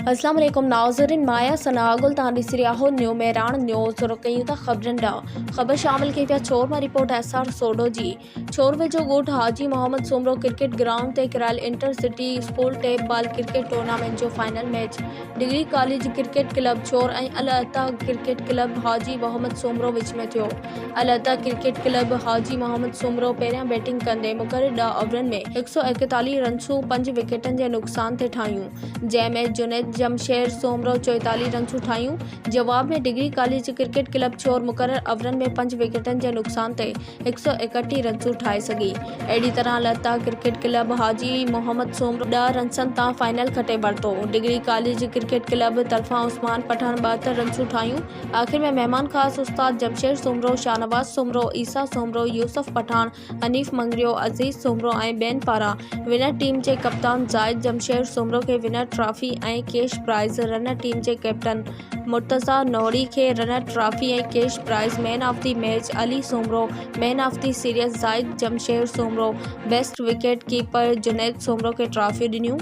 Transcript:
अस्सलाम वालेकुम नाज़रीन, माया सनागुल तांडीसिरिया हो न्यू मेरान न्यूज़ रुकयूता खबरन डा खबर शामिल की पिया छोर में रिपोर्ट एसआर सोडो जी छोर वे जो गोठ हाजी मोहम्मद सुमरो क्रिकेट ग्राउंड ते करायल इंटर सिटी स्कूल टेप बाल क्रिकेट टूर्नामेंट जो final match degree college cricket club छोर ऐं अल अता क्रिकेट क्लब हाजी मोहम्मद सुमरो विच में थियो। अल अता क्रिकेट क्लब हाजी मोहम्मद सुमरो पहिरियां बैटिंग कंदे मुक़रर 10 ओवरनि में 141 रन्सूं 5 विकेटनि जे नुक़सान ते ठाहियूं, जंहिं में जुनैद जमशेद सोमरो 44 रन्सूं ठाहियूं। जवाब में डिग्री कॉलेज क्रिकेट क्लब छोर मुक़रर ओवरनि में 5 विकेटनि जे नुक़सान ते 131 रन्सूं ठाहे सघी। अहिड़ी तरह लता क्रिकेट क्लब हाजी मोहम्मद सोमरो 10 रन्सनि तां फाइनल खटे वरितो। डिग्री कॉलेज क्रिकेट क्लब तरफ़ां उस्मान पठान 72 रन्सूं ठाहियूं। आख़िर में महिमान ख़ास उस्ताद जमशेद सोमरो, शाहनवाज़ सोमरो, ईसा सोमरो, यूसुफ पठान, हनीफ मंगरियो, अज़ीज़ सोमरो ऐं ॿियनि पारां विनर टीम जे कप्तान ज़ाहिद जमशेद सोमरो खे विनर ट्रॉफी ऐं कैश प्राइज़, रनर टीम जे कैप्टन मुर्तज़ा नौरी खे रनर ट्रॉफी ऐं cash prize, man of the match Ali Soomro, man of the series Zahid Jamshed Soomro, best wicket keeper Junaid Soomro खे ट्रॉफी ॾिनियूं।